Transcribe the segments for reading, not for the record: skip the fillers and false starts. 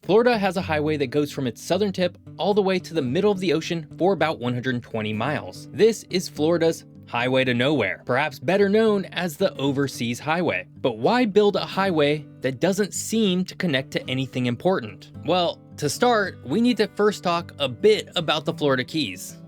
Florida has a highway that goes from its southern tip all the way to the middle of the ocean for about 120 miles. This is Florida's Highway to Nowhere, perhaps better known as the Overseas Highway. But why build a highway that doesn't seem to connect to anything important? Well, to start, we need to first talk a bit about the Florida Keys.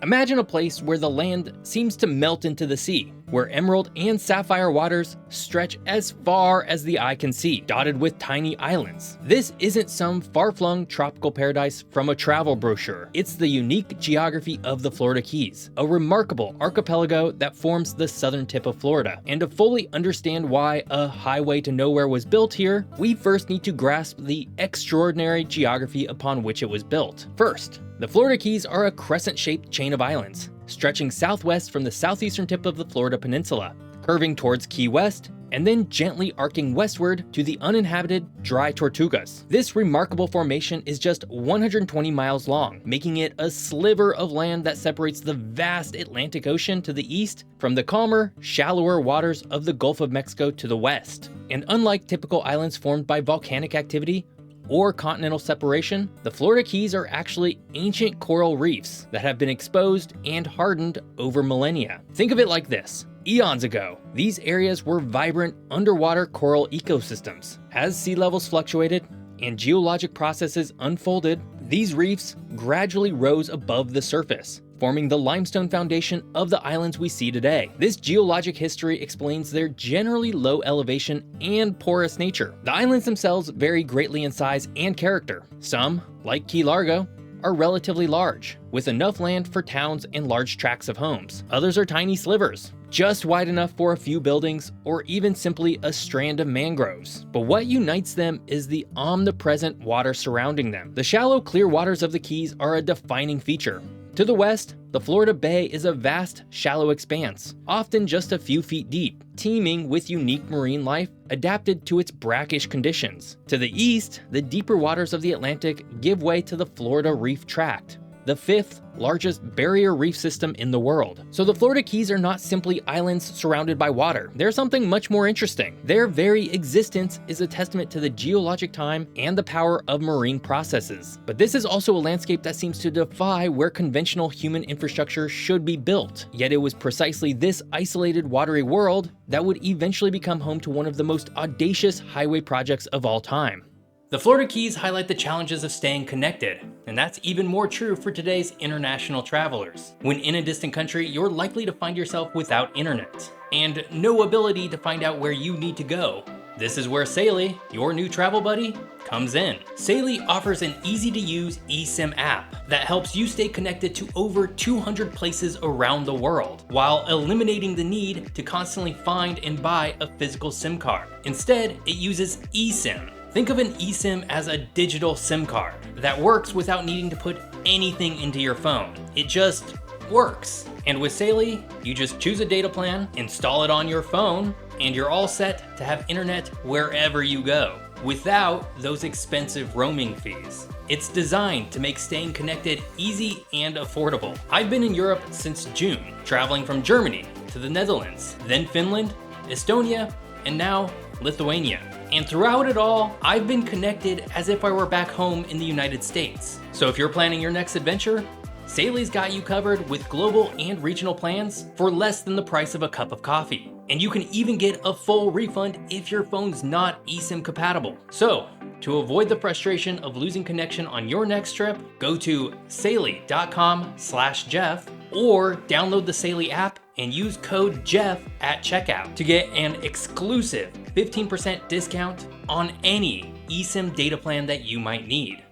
Imagine a place where the land seems to melt into the sea, where emerald and sapphire waters stretch as far as the eye can see, dotted with tiny islands. This isn't some far-flung tropical paradise from a travel brochure. It's the unique geography of the Florida Keys, a remarkable archipelago that forms the southern tip of Florida. And to fully understand why a highway to nowhere was built here, we first need to grasp the extraordinary geography upon which it was built. First, the Florida Keys are a crescent-shaped chain of islands, stretching southwest from the southeastern tip of the Florida Peninsula, curving towards Key West, and then gently arcing westward to the uninhabited dry Tortugas. This remarkable formation is just 120 miles long, making it a sliver of land that separates the vast Atlantic Ocean to the east from the calmer, shallower waters of the Gulf of Mexico to the west. And unlike typical islands formed by volcanic activity or continental separation, the Florida Keys are actually ancient coral reefs that have been exposed and hardened over millennia. Think of it like this. Eons ago, these areas were vibrant underwater coral ecosystems. As sea levels fluctuated and geologic processes unfolded, these reefs gradually rose above the surface, forming the limestone foundation of the islands we see today. This geologic history explains their generally low elevation and porous nature. The islands themselves vary greatly in size and character. Some, like Key Largo, are relatively large, with enough land for towns and large tracts of homes. Others are tiny slivers, just wide enough for a few buildings or even simply a strand of mangroves. But what unites them is the omnipresent water surrounding them. The shallow, clear waters of the Keys are a defining feature. To the west, the Florida Bay is a vast, shallow expanse, often just a few feet deep, teeming with unique marine life adapted to its brackish conditions. To the east, the deeper waters of the Atlantic give way to the Florida Reef Tract, the fifth largest barrier reef system in the world. So the Florida Keys are not simply islands surrounded by water. They're something much more interesting. Their very existence is a testament to the geologic time and the power of marine processes. But this is also a landscape that seems to defy where conventional human infrastructure should be built. Yet it was precisely this isolated watery world that would eventually become home to one of the most audacious highway projects of all time. The Florida Keys highlight the challenges of staying connected, and that's even more true for today's international travelers. When in a distant country, you're likely to find yourself without internet, and no ability to find out where you need to go. This is where Saily, your new travel buddy, comes in. Saily offers an easy-to-use eSIM app that helps you stay connected to over 200 places around the world, while eliminating the need to constantly find and buy a physical SIM card. Instead, it uses eSIM. Think of an eSIM as a digital SIM card that works without needing to put anything into your phone. It just works. And with Saily, you just choose a data plan, install it on your phone, and you're all set to have internet wherever you go, without those expensive roaming fees. It's designed to make staying connected easy and affordable. I've been in Europe since June, traveling from Germany to the Netherlands, then Finland, Estonia, and now Lithuania. And throughout it all, I've been connected as if I were back home in the United States. So if you're planning your next adventure, Saily's got you covered with global and regional plans for less than the price of a cup of coffee. And you can even get a full refund if your phone's not eSIM compatible. So, to avoid the frustration of losing connection on your next trip, go to saily.com/Geoff or download the Saily app and use code Geoff at checkout to get an exclusive 15% discount on any eSIM data plan that you might need.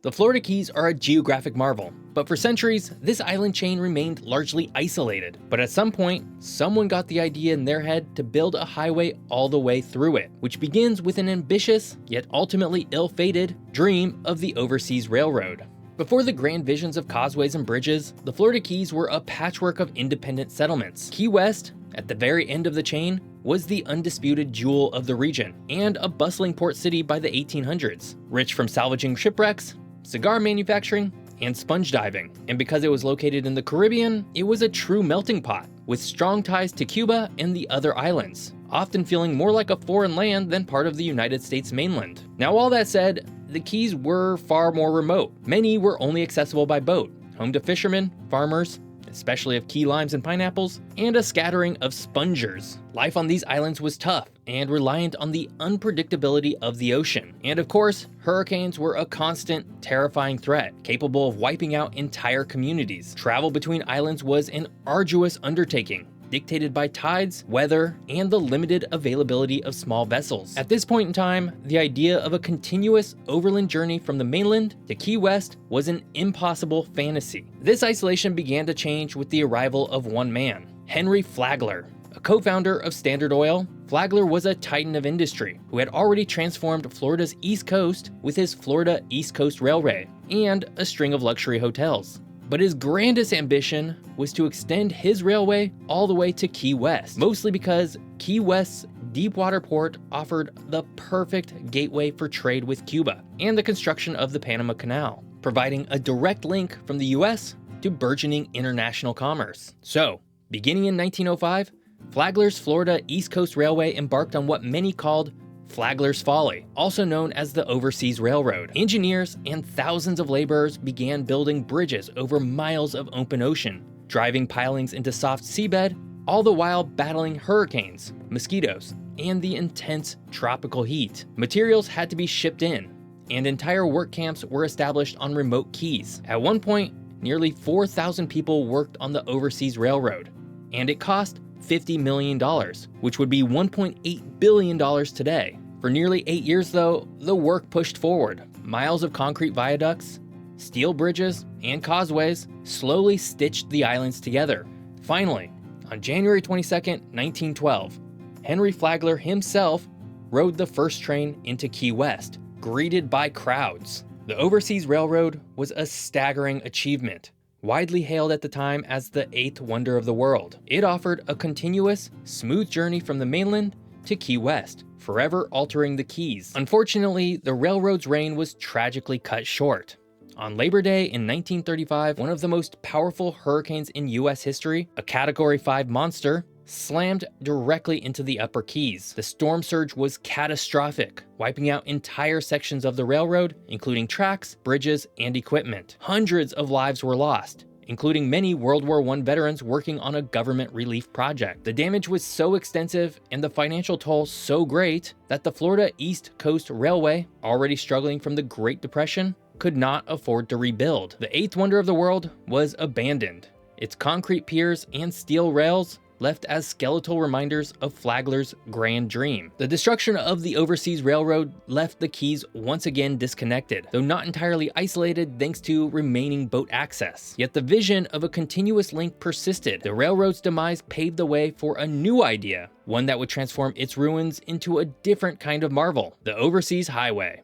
The Florida Keys are a geographic marvel, but for centuries, this island chain remained largely isolated. But at some point, someone got the idea in their head to build a highway all the way through it, which begins with an ambitious, yet ultimately ill-fated, dream of the Overseas Railroad. Before the grand visions of causeways and bridges, the Florida Keys were a patchwork of independent settlements. Key West, at the very end of the chain, was the undisputed jewel of the region, and a bustling port city by the 1800s, rich from salvaging shipwrecks, cigar manufacturing, and sponge diving. And because it was located in the Caribbean, it was a true melting pot, with strong ties to Cuba and the other islands, often feeling more like a foreign land than part of the United States mainland. Now, all that said, the Keys were far more remote. Many were only accessible by boat, home to fishermen, farmers, especially of key limes and pineapples, and a scattering of spongers. Life on these islands was tough and reliant on the unpredictability of the ocean. And of course, hurricanes were a constant, terrifying threat, capable of wiping out entire communities. Travel between islands was an arduous undertaking, dictated by tides, weather, and the limited availability of small vessels. At this point in time, the idea of a continuous overland journey from the mainland to Key West was an impossible fantasy. This isolation began to change with the arrival of one man, Henry Flagler. A co-founder of Standard Oil, Flagler was a titan of industry who had already transformed Florida's East Coast with his Florida East Coast Railway and a string of luxury hotels. But his grandest ambition was to extend his railway all the way to Key West, mostly because Key West's deepwater port offered the perfect gateway for trade with Cuba and the construction of the Panama Canal, providing a direct link from the US to burgeoning international commerce. So, beginning in 1905, Flagler's Florida East Coast Railway embarked on what many called Flagler's Folly, also known as the Overseas Railroad. Engineers and thousands of laborers began building bridges over miles of open ocean, driving pilings into soft seabed, all the while battling hurricanes, mosquitoes, and the intense tropical heat. Materials had to be shipped in, and entire work camps were established on remote keys. At one point, nearly 4,000 people worked on the Overseas Railroad, and it cost $50 million, which would be $1.8 billion today. For nearly 8 years though, the work pushed forward. Miles of concrete viaducts, steel bridges, and causeways slowly stitched the islands together. Finally, on January 22, 1912, Henry Flagler himself rode the first train into Key West, greeted by crowds. The Overseas Railroad was a staggering achievement, widely hailed at the time as the eighth wonder of the world. It offered a continuous, smooth journey from the mainland to Key West, forever altering the Keys. Unfortunately, the railroad's reign was tragically cut short. On Labor Day in 1935, one of the most powerful hurricanes in US history, a Category 5 monster, slammed directly into the Upper Keys. The storm surge was catastrophic, wiping out entire sections of the railroad, including tracks, bridges, and equipment. Hundreds of lives were lost, including many World War I veterans working on a government relief project. The damage was so extensive and the financial toll so great that the Florida East Coast Railway, already struggling from the Great Depression, could not afford to rebuild. The eighth wonder of the world was abandoned. Its concrete piers and steel rails left as skeletal reminders of Flagler's grand dream. The destruction of the Overseas Railroad left the Keys once again disconnected, though not entirely isolated thanks to remaining boat access. Yet the vision of a continuous link persisted. The railroad's demise paved the way for a new idea, one that would transform its ruins into a different kind of marvel, the Overseas Highway.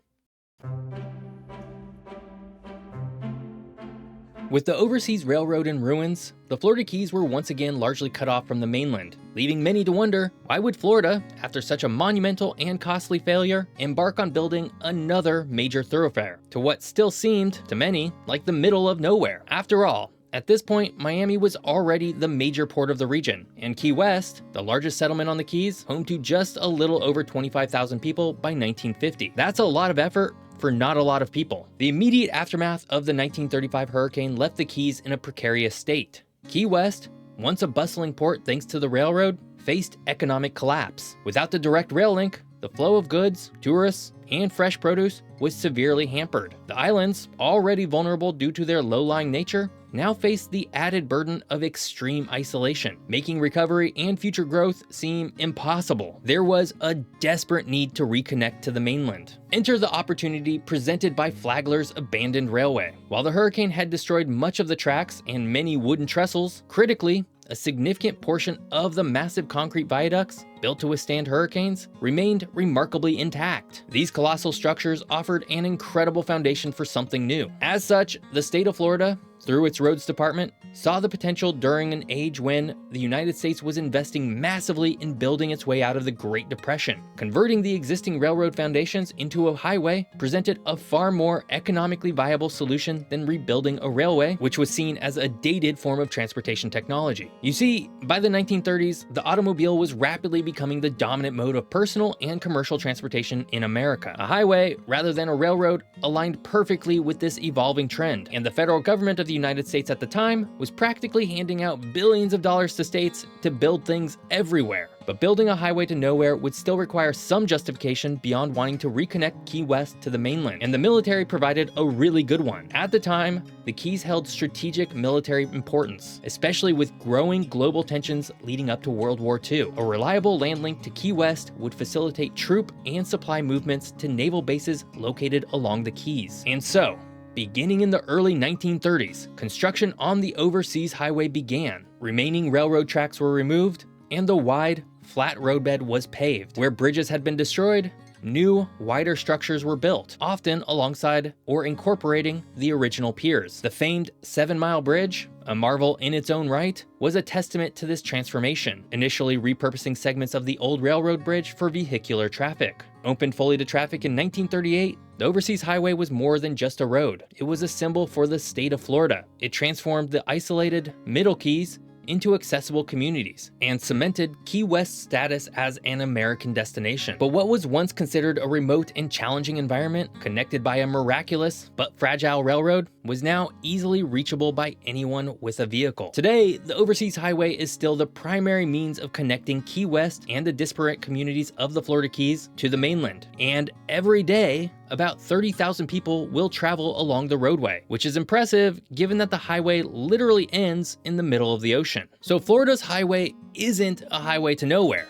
With the Overseas Railroad in ruins, the Florida Keys were once again largely cut off from the mainland, leaving many to wonder, why would Florida, after such a monumental and costly failure, embark on building another major thoroughfare to what still seemed, to many, like the middle of nowhere? After all, at this point, Miami was already the major port of the region, and Key West, the largest settlement on the Keys, home to just a little over 25,000 people by 1950. That's a lot of effort for not a lot of people. The immediate aftermath of the 1935 hurricane left the Keys in a precarious state. Key West, once a bustling port thanks to the railroad, faced economic collapse. Without the direct rail link, the flow of goods, tourists, and fresh produce was severely hampered. The islands, already vulnerable due to their low-lying nature, now faced the added burden of extreme isolation, making recovery and future growth seem impossible. There was a desperate need to reconnect to the mainland. Enter the opportunity presented by Flagler's abandoned railway. While the hurricane had destroyed much of the tracks and many wooden trestles, critically, a significant portion of the massive concrete viaducts, built to withstand hurricanes, remained remarkably intact. These colossal structures offered an incredible foundation for something new. As such, the state of Florida through its roads department, saw the potential during an age when the United States was investing massively in building its way out of the Great Depression. Converting the existing railroad foundations into a highway presented a far more economically viable solution than rebuilding a railway, which was seen as a dated form of transportation technology. You see, by the 1930s, the automobile was rapidly becoming the dominant mode of personal and commercial transportation in America. A highway, rather than a railroad, aligned perfectly with this evolving trend, and the federal government of the United States at the time was practically handing out billions of dollars to states to build things everywhere. But building a highway to nowhere would still require some justification beyond wanting to reconnect Key West to the mainland, and the military provided a really good one. At the time, the Keys held strategic military importance, especially with growing global tensions leading up to World War II. A reliable land link to Key West would facilitate troop and supply movements to naval bases located along the Keys. And so, beginning in the early 1930s, construction on the Overseas Highway began. Remaining railroad tracks were removed, and the wide, flat roadbed was paved. Where bridges had been destroyed, new, wider structures were built, often alongside or incorporating the original piers. The famed 7-mile bridge, a marvel in its own right, was a testament to this transformation, initially repurposing segments of the old railroad bridge for vehicular traffic. Opened fully to traffic in 1938, the Overseas Highway was more than just a road. It was a symbol for the state of Florida. It transformed the isolated Middle Keys into accessible communities, and cemented Key West's status as an American destination. But what was once considered a remote and challenging environment, connected by a miraculous but fragile railroad, was now easily reachable by anyone with a vehicle. Today, the Overseas Highway is still the primary means of connecting Key West and the disparate communities of the Florida Keys to the mainland. And every day, about 30,000 people will travel along the roadway, which is impressive given that the highway literally ends in the middle of the ocean. So Florida's highway isn't a highway to nowhere.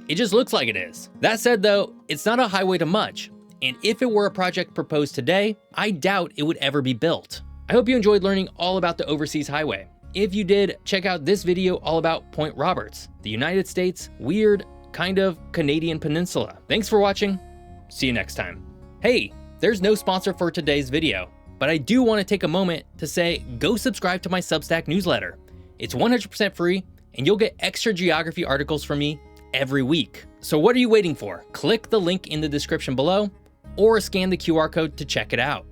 It just looks like it is. That said though, it's not a highway to much, and if it were a project proposed today, I doubt it would ever be built. I hope you enjoyed learning all about the Overseas Highway. If you did, check out this video all about Point Roberts, the United States' weird, kind of Canadian peninsula. Thanks for watching. See you next time. Hey, there's no sponsor for today's video, but I do want to take a moment to say go subscribe to my Substack newsletter. It's 100% free, and you'll get extra geography articles from me every week. So what are you waiting for? Click the link in the description below, or scan the QR code to check it out.